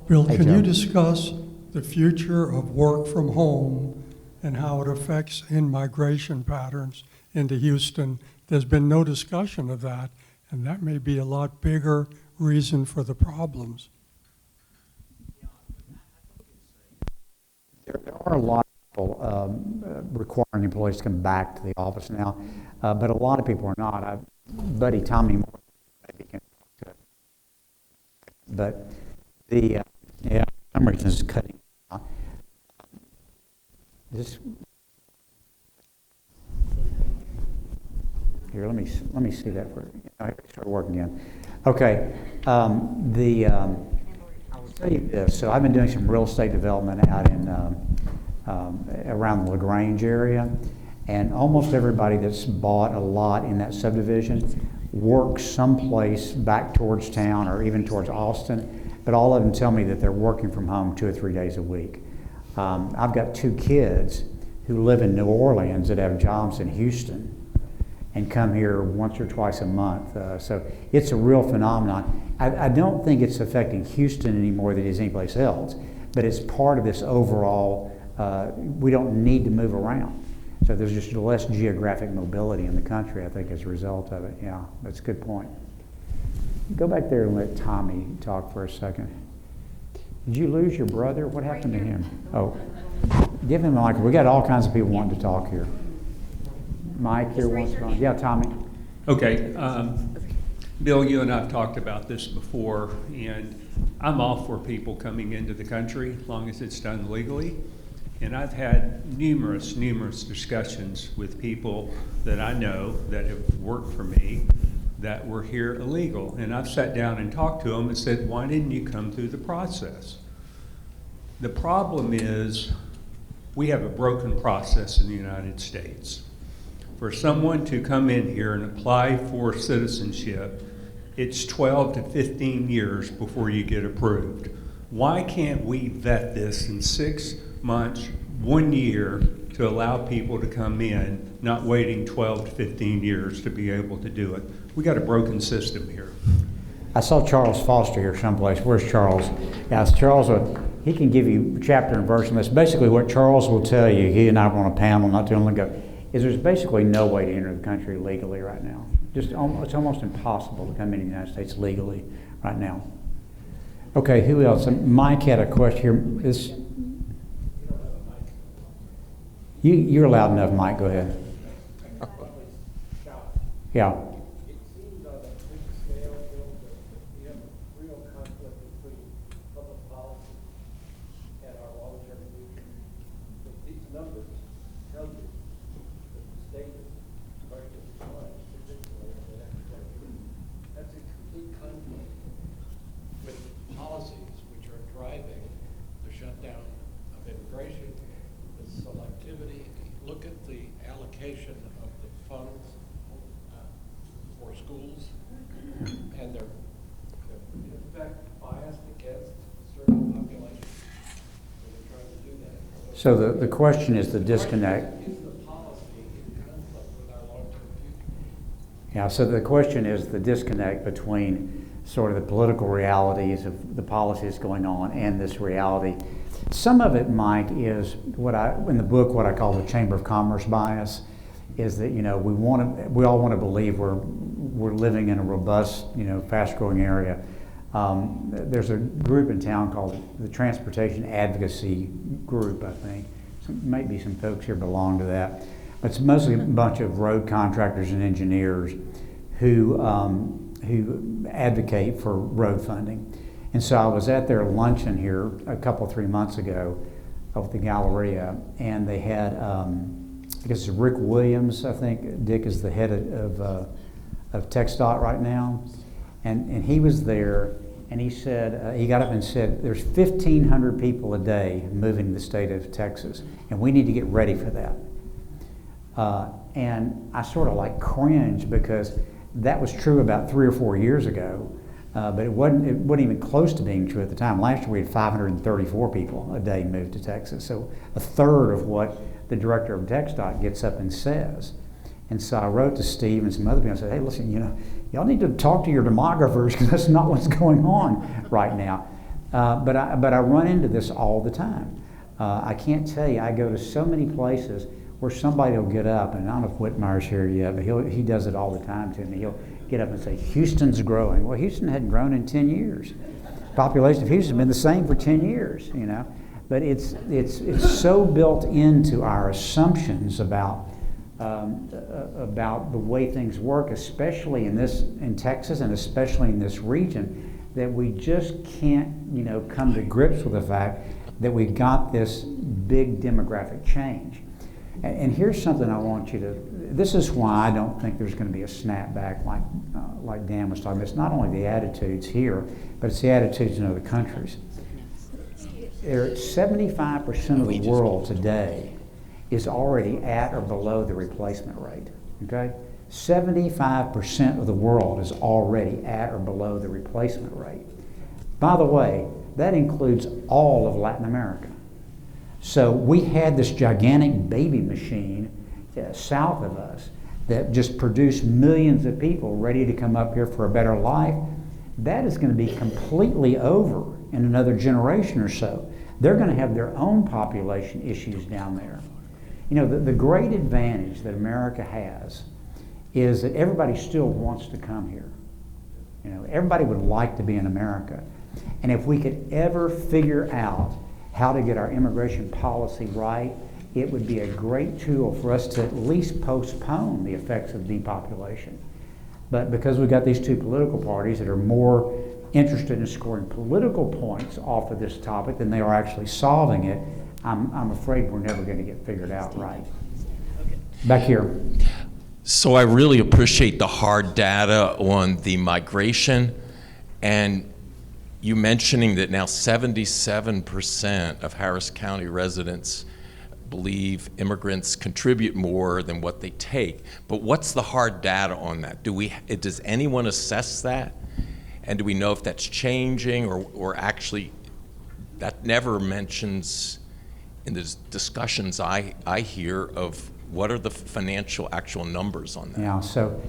Bill, Hey, can Joe. you discuss the future of work from home and how it affects in-migration patterns into Houston? There's been no discussion of that, and that may be a lot bigger reason for the problems. There are a lot of people requiring employees to come back to the office now, but a lot of people are not. Buddy Tommy Moore maybe can talk to it. But for some reason it's cutting out. Here, let me see that for I start working again. Okay, I will tell you this. So I've been doing some real estate development out in around the LaGrange area, and almost everybody that's bought a lot in that subdivision works someplace back towards town or even towards Austin, but all of them tell me that they're working from home 2 or 3 days a week. I've got 2 kids who live in New Orleans that have jobs in Houston and come here once or twice a month. So it's a real phenomenon. I don't think it's affecting Houston any more than it is anyplace else, but it's part of this overall, we don't need to move around. So there's just less geographic mobility in the country, I think, as a result of it. Yeah, that's a good point. Go back there and let Tommy talk for a second. Did you lose your brother? What happened to him? Oh, give him a mic. We got all kinds of people wanting to talk here. Mike here wants to. Yeah, Tommy. Okay, Bill, you and I have talked about this before, and I'm all for people coming into the country as long as it's done legally. And I've had numerous discussions with people that I know that have worked for me that were here illegal. And I've sat down and talked to them and said, why didn't you come through the process? The problem is we have a broken process in the United States. For someone to come in here and apply for citizenship, it's 12 to 15 years before you get approved. Why can't we vet this in 6 months, 1 year, to allow people to come in, not waiting 12 to 15 years to be able to do it? We got a broken system here. I saw Charles Foster here someplace. Where's Charles? Yeah, Charles, he can give you chapter and verse on this. Basically what Charles will tell you, he and I were on a panel not too long ago, is there's basically no way to enter the country legally right now. It's almost impossible to come into the United States legally right now. Okay, who else? Mike had a question here. You're loud enough, Mike. Go ahead. Yeah. It seems on a big scale, Bill, that we have a real conflict between public policy and our long-term future. But these numbers tell you that the state is going to decline significantly in the next 20 years. That's a complete conflict with policies which are driving the shutdown of immigration, the selectivity. Look at the allocation of the funds for schools, and they're in fact biased against certain populations. So they're trying to do that. So the question is the disconnect. Is the policy in conflict with our long-term future? Yeah, so the question is the disconnect between sort of the political realities of the policies going on and this reality. Some of it, Mike, is in the book, what I call the Chamber of Commerce bias, is that, we all want to believe we're living in a robust, fast-growing area. There's a group in town called the Transportation Advocacy Group, I think. Maybe some folks here belong to that. But it's mostly a bunch of road contractors and engineers who advocate for road funding. And so I was at their luncheon here a 3 months ago at the Galleria, and they had, I guess it's Rick Williams, I think. Dick is the head of TxDOT right now. And he was there, and he said, he got up and said, there's 1,500 people a day moving to the state of Texas, and we need to get ready for that. And I sort of like cringed because that was true about 3 or 4 years ago. But it wasn't even close to being true at the time. Last year we had 534 people a day moved to Texas, so a third of what the director of TxDOT gets up and says. And so I wrote to Steve and some other people and said, hey, listen, y'all need to talk to your demographers because that's not what's going on right now. But I run into this all the time. I can't tell you, I go to so many places where somebody will get up, and I don't know if Whitmire's here yet, but he does it all the time to me. He'll get up and say, Houston's growing. Well, Houston hadn't grown in 10 years. Population of Houston has been the same for 10 years, But it's so built into our assumptions about the way things work, especially in Texas and especially in this region, that we just can't, come to grips with the fact that we've got this big demographic change. And here's something I want you to, this is why I don't think there's going to be a snapback like Dan was talking about. It's not only the attitudes here, but it's the attitudes in other countries. 75% of the world today is already at or below the replacement rate, okay? 75% of the world is already at or below the replacement rate. By the way, that includes all of Latin America. So we had this gigantic baby machine south of us that just produced millions of people ready to come up here for a better life. That is going to be completely over in another generation or so. They're going to have their own population issues down there. The great advantage that America has is that everybody still wants to come here. Everybody would like to be in America. And if we could ever figure out how to get our immigration policy right, it would be a great tool for us to at least postpone the effects of depopulation. But because we've got these two political parties that are more interested in scoring political points off of this topic than they are actually solving it, I'm afraid we're never going to get figured out right. Back here. So I really appreciate the hard data on the migration, and you mentioning that now 77% of Harris County residents believe immigrants contribute more than what they take. But what's the hard data on that? Does anyone assess that? And do we know if that's changing, or actually that never mentions in the discussions I hear of what are the financial actual numbers on that? Yeah, so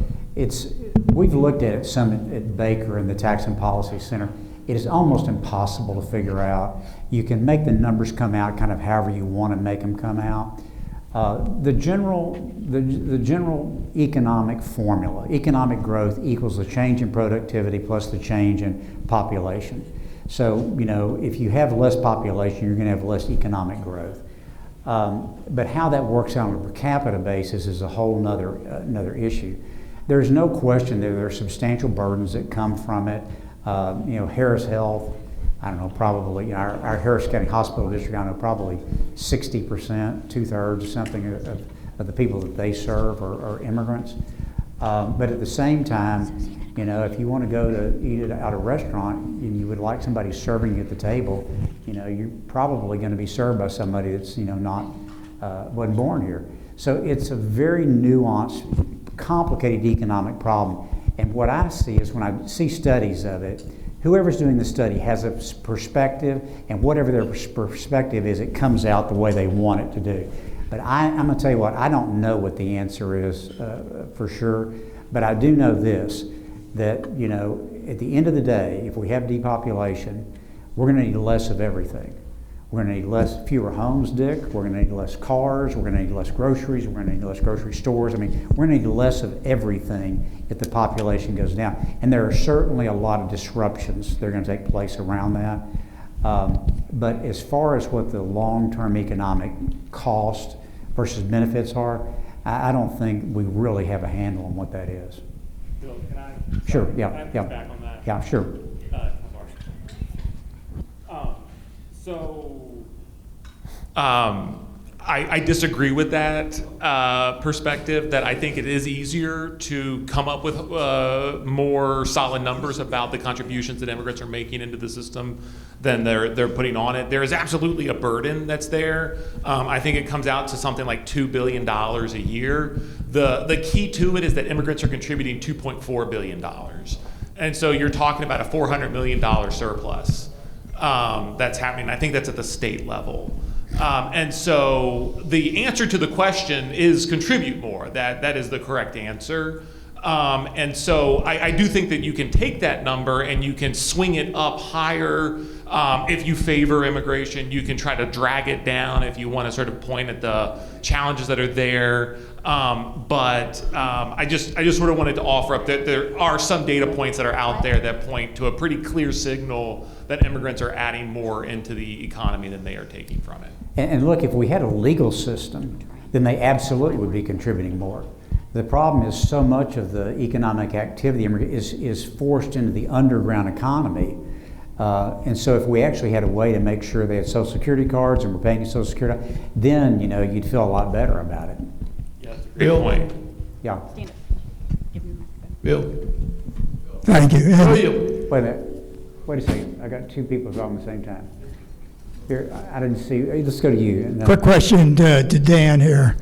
we've looked at it some at Baker and the Tax and Policy Center. It is almost impossible to figure out. You can make the numbers come out kind of however you want to make them come out. The general economic formula, economic growth equals the change in productivity plus the change in population. So, if you have less population, you're going to have less economic growth. But how that works out on a per capita basis is a whole another issue. There's no question that there are substantial burdens that come from it. Harris Health, I don't know, probably our Harris County Hospital District, I know probably 60%, 2/3 something of the people that they serve are immigrants. But at the same time, if you want to go to eat at a restaurant and you would like somebody serving you at the table, you're probably going to be served by somebody that's wasn't born here. So it's a very nuanced, complicated economic problem. And what I see is when I see studies of it, whoever's doing the study has a perspective, and whatever their perspective is, it comes out the way they want it to do. But I'm going to tell you what, I don't know what the answer is for sure, but I do know this, that at the end of the day, if we have depopulation, we're going to need less of everything. We're going to need fewer homes, Dick. We're going to need less cars. We're going to need less groceries. We're going to need less grocery stores. We're going to need less of everything if the population goes down. And there are certainly a lot of disruptions that are going to take place around that. But as far as what the long-term economic cost versus benefits are, I don't think we really have a handle on what that is. Bill, can I? Sure, Can I yeah. back on that? Yeah, sure. I disagree with that perspective, that I think it is easier to come up with more solid numbers about the contributions that immigrants are making into the system than they're putting on it. There is absolutely a burden that's there. I think it comes out to something like $2 billion a year. The key to it is that immigrants are contributing $2.4 billion. And so you're talking about a $400 million surplus that's happening. I think that's at the state level. And so the answer to the question is contribute more. That is the correct answer. And so I do think that you can take that number and you can swing it up higher if you favor immigration. You can try to drag it down if you want to sort of point at the challenges that are there. But I just sort of wanted to offer up that there are some data points that are out there that point to a pretty clear signal that immigrants are adding more into the economy than they are taking from it. And look, if we had a legal system, then they absolutely would be contributing more. The problem is so much of the economic activity is forced into the underground economy. And so if we actually had a way to make sure they had Social Security cards and were paying Social Security, then you'd feel a lot better about it. Yeah, that's a great point. Yeah. Bill. Thank you. William. Wait a minute. Wait a second. I got two people talking at the same time. Here, I didn't see. Let's go to you. And then, Quick question to Dan here.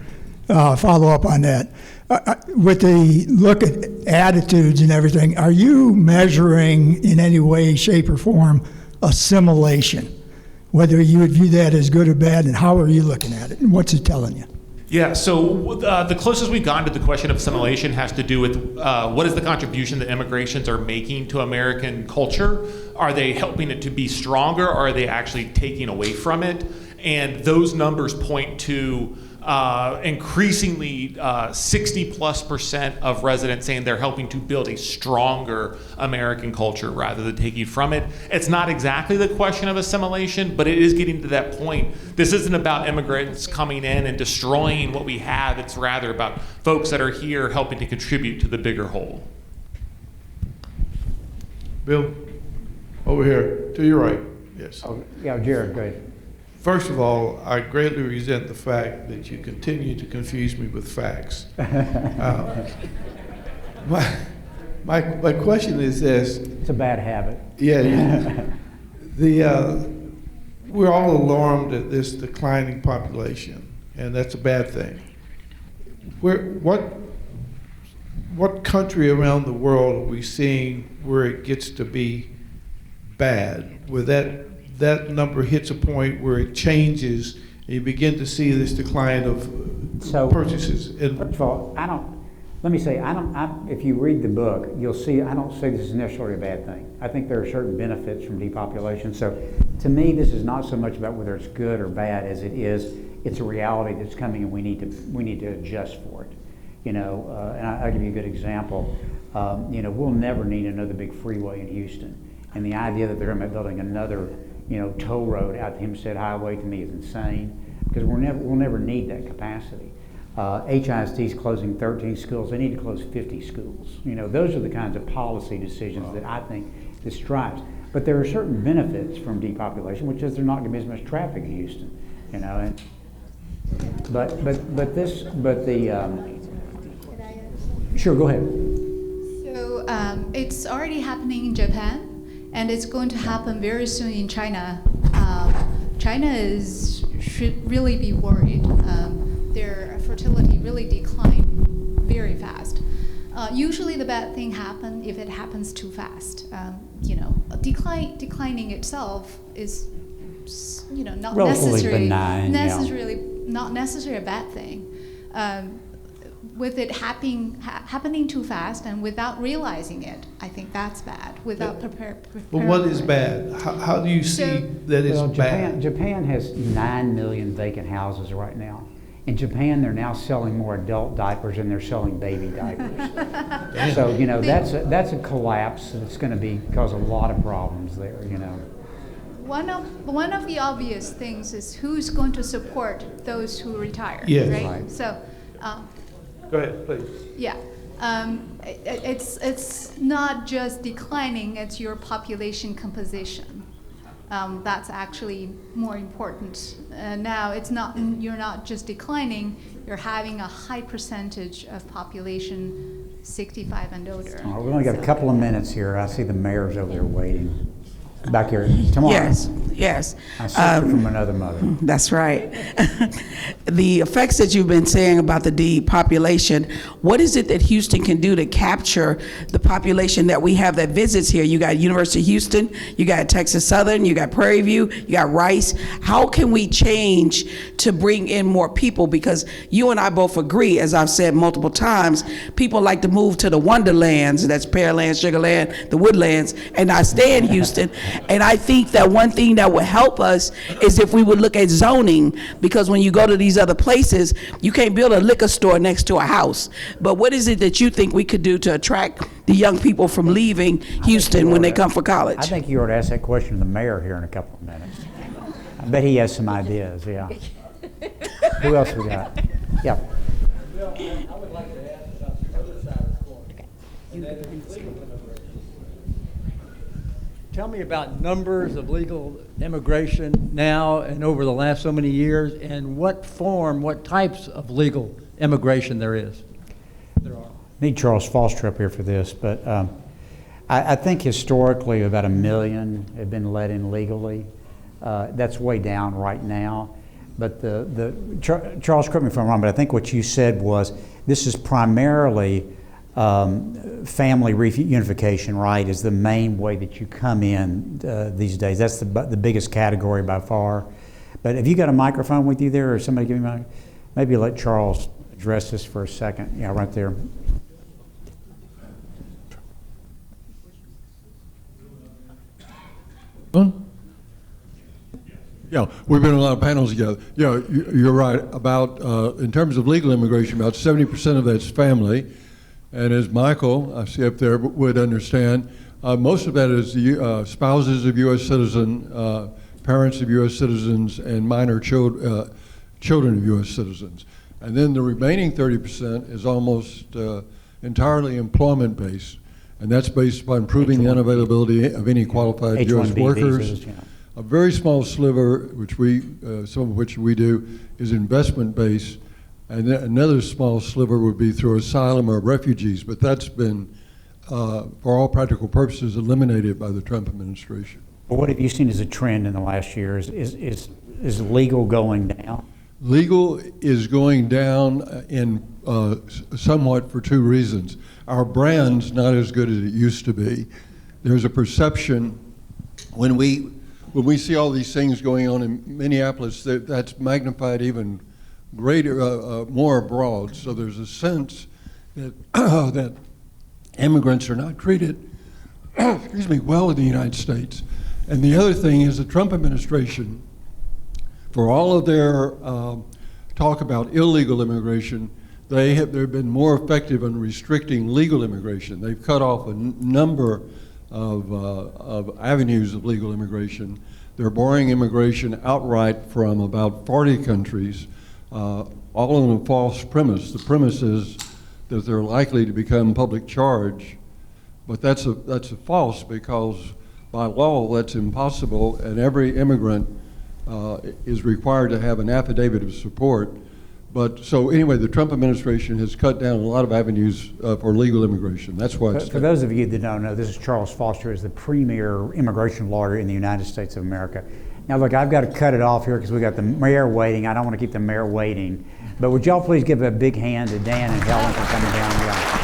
Follow up on that. With the look at attitudes and everything, are you measuring in any way, shape, or form assimilation? Whether you would view that as good or bad, and how are you looking at it, and what's it telling you? Yeah, so the closest we've gotten to the question of assimilation has to do with what is the contribution that immigrations are making to American culture? Are they helping it to be stronger, or are they actually taking away from it? And those numbers point to increasingly 60+% of residents saying they're helping to build a stronger American culture rather than taking from it. It's not exactly the question of assimilation, but it is getting to that point. This isn't about immigrants coming in and destroying what we have. It's rather about folks that are here helping to contribute to the bigger whole. Bill, over here, to your right. Yes. Oh, yeah, Jared, go ahead. First of all, I greatly resent the fact that you continue to confuse me with facts. My question is this. It's a bad habit. Yeah. We're all alarmed at this declining population, and that's a bad thing. What country around the world are we seeing where it gets to be bad, where that number hits a point where it changes and you begin to see this decline of purchases? First of all, if you read the book, you'll see I don't say this is necessarily a bad thing. I think there are certain benefits from depopulation. So to me, this is not so much about whether it's good or bad as it's a reality that's coming, and we need to adjust for it. And I'll give you a good example. We'll never need another big freeway in Houston, and the idea that they're going to be building another toll road out the Hempstead Highway to me is insane, because we'll never need that capacity. HISD is closing 13 schools. They need to close 50 schools. Those are the kinds of policy decisions that I think this drives. But there are certain benefits from depopulation, which is there's not going to be as much traffic in Houston. Sure, go ahead. So it's already happening in Japan, and it's going to happen very soon in China. China should really be worried. Their fertility really declined very fast. Usually the bad thing happens if it happens too fast. Declining itself is not relatively benign, not necessarily a bad thing. With it happening too fast and without realizing it, I think that's bad. Without preparing. But what is bad? How do you see that it's bad? Japan has 9 million vacant houses right now. In Japan, they're now selling more adult diapers than they're selling baby diapers. So that's a collapse that's going to cause a lot of problems there. One of the obvious things is who's going to support those who retire. Yes. Right. So. Go ahead, please. Yeah, it's not just declining; it's your population composition. That's actually more important. Now, you're not just declining; you're having a high percentage of population 65 and older. All right, we've only got a couple of minutes here. I see the mayor's over there waiting. Back here tomorrow. Yes. I sent her from another mother. That's right. The effects that you've been saying about the depopulation, what is it that Houston can do to capture the population that we have that visits here? You got University of Houston, you got Texas Southern, you got Prairie View, you got Rice. How can we change to bring in more people? Because you and I both agree, as I've said multiple times, people like to move to the Wonderlands, that's Pearland, Sugarland, the Woodlands, and not stay in Houston. And I think that one thing that would help us is if we would look at zoning, because when you go to these other places, you can't build a liquor store next to a house. But what is it that you think we could do to attract the young people from leaving Houston when they come for college? I think you ought to ask that question to the mayor here in a couple of minutes. I bet he has some ideas, yeah. Who else we got? Yeah. Bill, I would like to ask about the other side of the coin. And that is legal immigration. Tell me about numbers of legal immigration now and over the last so many years, and what types of legal immigration there are. Need Charles Foster up here for this, but I think historically about 1 million have been let in legally. That's way down right now. But Charles, correct me if I'm wrong, but I think what you said was this is primarily family reunification, right, is the main way that you come in these days. That's the biggest category by far. But have you got a microphone with you there, or somebody give me maybe let Charles address this for a second. Yeah, right there. Yeah, we've been on a lot of panels together. Yeah, you're right. About, in terms of legal immigration, about 70% of that's family. And as Michael, I see up there, would understand, most of that is the spouses of U.S. citizens, parents of U.S. citizens, and minor children of U.S. citizens. And then the remaining 30% is almost entirely employment-based, and that's based upon proving the unavailability of any qualified U.S. H-1B workers. visas, yeah. A very small sliver, which some of which we do, is investment-based, and then another small sliver would be through asylum or refugees, but that's been, for all practical purposes, eliminated by the Trump administration. Well, what have you seen as a trend in the last year? Is legal going down? Legal is going down in somewhat for two reasons. Our brand's not as good as it used to be. There's a perception when we see all these things going on in Minneapolis, that's magnified even greater, more abroad. So there's a sense that that immigrants are not treated, excuse me, well in the United States. And the other thing is the Trump administration, for all of their talk about illegal immigration, they've been more effective in restricting legal immigration. They've cut off a number of avenues of legal immigration. They're barring immigration outright from about 40 countries, all on a false premise. The premise is that they're likely to become public charge, but that's a false, because by law that's impossible, and every immigrant is required to have an affidavit of support. But so anyway, the Trump administration has cut down a lot of avenues for legal immigration. That's why it's For those of you that don't know, this is Charles Foster, is the premier immigration lawyer in the United States of America. Now look, I've got to cut it off here because we got the mayor waiting. I don't want to keep the mayor waiting. But would y'all please give a big hand to Dan and Helen for coming down here.